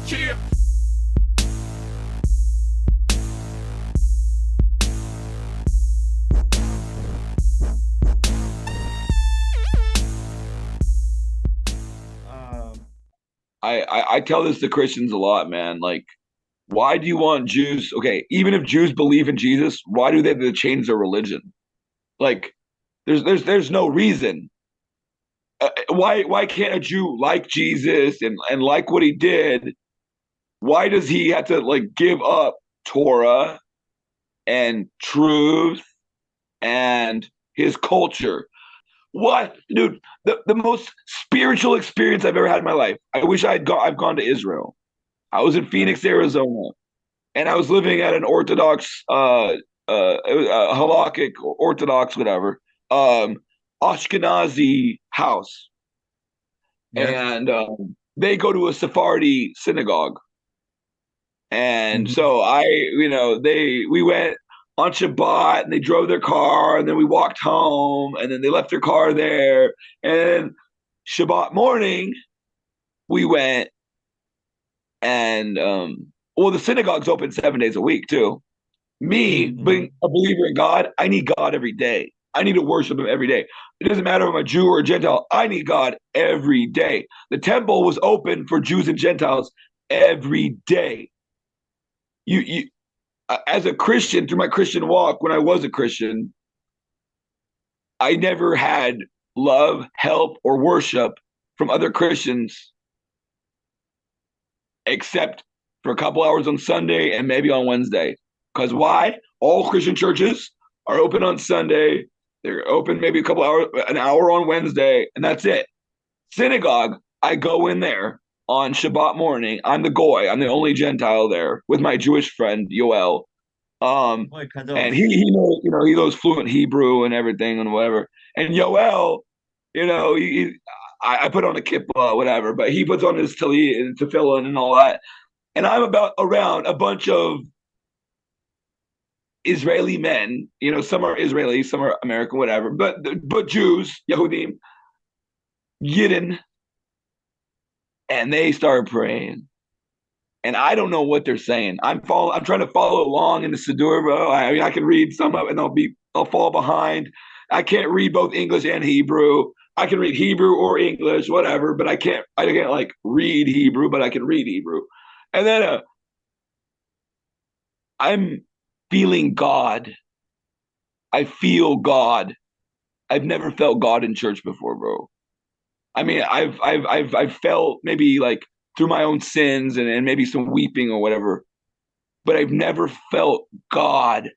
Yeah. I tell this to Christians a lot, man. Like, why do you want Jews? Okay, even if Jews believe in Jesus, why do they have to change their religion? Like, there's no reason. Why can't a Jew like Jesus and like what he did? Why does he have to like give up Torah and truth and his culture? What, dude? The most spiritual experience I've ever had in my life. I wish I've gone to Israel. I was in Phoenix, Arizona, and I was living at an Orthodox, it was a halakhic, Orthodox, whatever, Ashkenazi house, Yeah. and they go to a Sephardi synagogue, and Mhm. so we went on Shabbat, and they drove their car, and then we walked home, and then they left their car there, and Shabbat morning we went, and well, the synagogue's open 7 days a week too. Me being Mhm. a believer in God, I need God every day. I need to worship him every day. It doesn't matter if I'm a Jew or a Gentile. I need God every day. The temple was open for Jews and Gentiles every day. You as a Christian, through my Christian walk, when I was a Christian, I never had love, help, or worship from other Christians except for a couple hours on Sunday and maybe on Wednesday. Because why? All Christian churches are open on Sunday. They're open maybe a couple hours, an hour on Wednesday, and that's it. Synagogue, I go in there on Shabbat morning. I'm the goy. I'm the only Gentile there with my Jewish friend Yoel. Um, Boy, and kadosh. he knows, he knows fluent Hebrew and everything and whatever. And Yoel, I put on a kippah, whatever, but he puts on his tefillin and all that. And I'm about around a bunch of Israeli men. Some are Israeli, some are American, whatever, but Jews, Yehudim, Yidden, and they start praying. And I don't know what they're saying. I'm trying to follow along in the Siddur, bro. I mean, I can read some of it, and I'll fall behind. I can't read both English and Hebrew. I can read Hebrew or English, whatever, but I can't like read Hebrew, but I can read Hebrew. And then I'm feeling God. I feel God. I've never felt God in church before, bro. I mean, I've felt maybe like through my own sins and maybe some weeping or whatever, but I've never felt God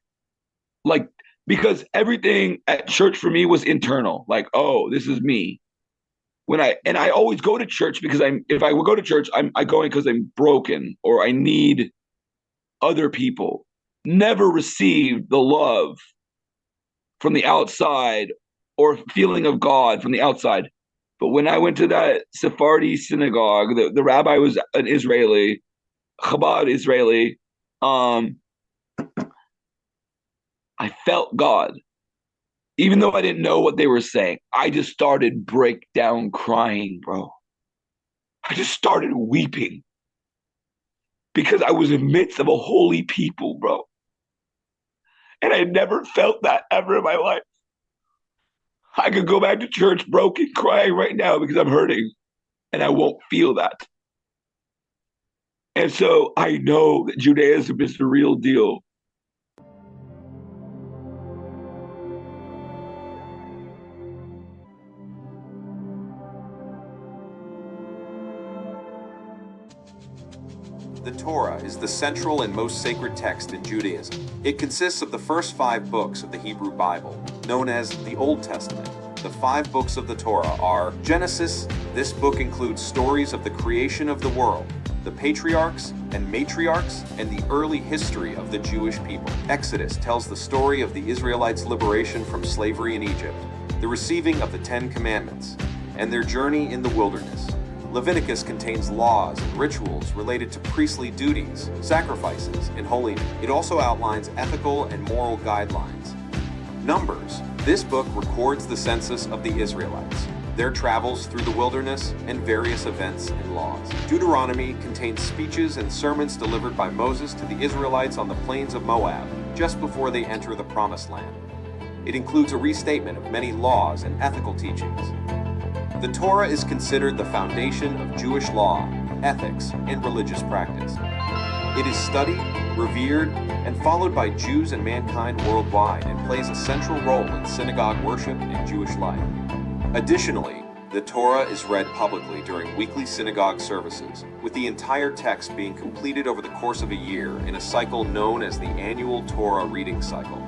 like, because everything at church for me was internal. Like, oh, this is me. I always go to church because if I would go to church, I going because I'm broken or I need other people. Never received the love from the outside or feeling of God from the outside. But when I went to that Sephardi synagogue, the rabbi was an Israeli, Chabad Israeli. Um, I felt God, even though I didn't know what they were saying. I just started break down crying, bro. I just started weeping because I was in the midst of a holy people, bro. And I never felt that ever in my life. I could go back to church broken, crying right now because I'm hurting, and I won't feel that. And so I know that Judaism is the real deal. The Torah is the central and most sacred text in Judaism. It consists of the first 5 books of the Hebrew Bible, known as the Old Testament. The 5 books of the Torah are Genesis. This book includes stories of the creation of the world, the patriarchs and matriarchs, and the early history of the Jewish people. Exodus tells the story of the Israelites' liberation from slavery in Egypt, the receiving of the 10 Commandments, and their journey in the wilderness. Leviticus contains laws and rituals related to priestly duties, sacrifices, and holiness. It also outlines ethical and moral guidelines. Numbers. This book records the census of the Israelites. their travels through the wilderness, and various events and laws. Deuteronomy contains speeches and sermons delivered by Moses to the Israelites on the plains of Moab, just before they enter the Promised Land. It includes a restatement of many laws and ethical teachings. The Torah is considered the foundation of Jewish law, ethics, and religious practice. It is studied, revered, and followed by Jews and mankind worldwide, and plays a central role in synagogue worship and Jewish life. Additionally, the Torah is read publicly during weekly synagogue services, with the entire text being completed over the course of a year in a cycle known as the annual Torah reading cycle.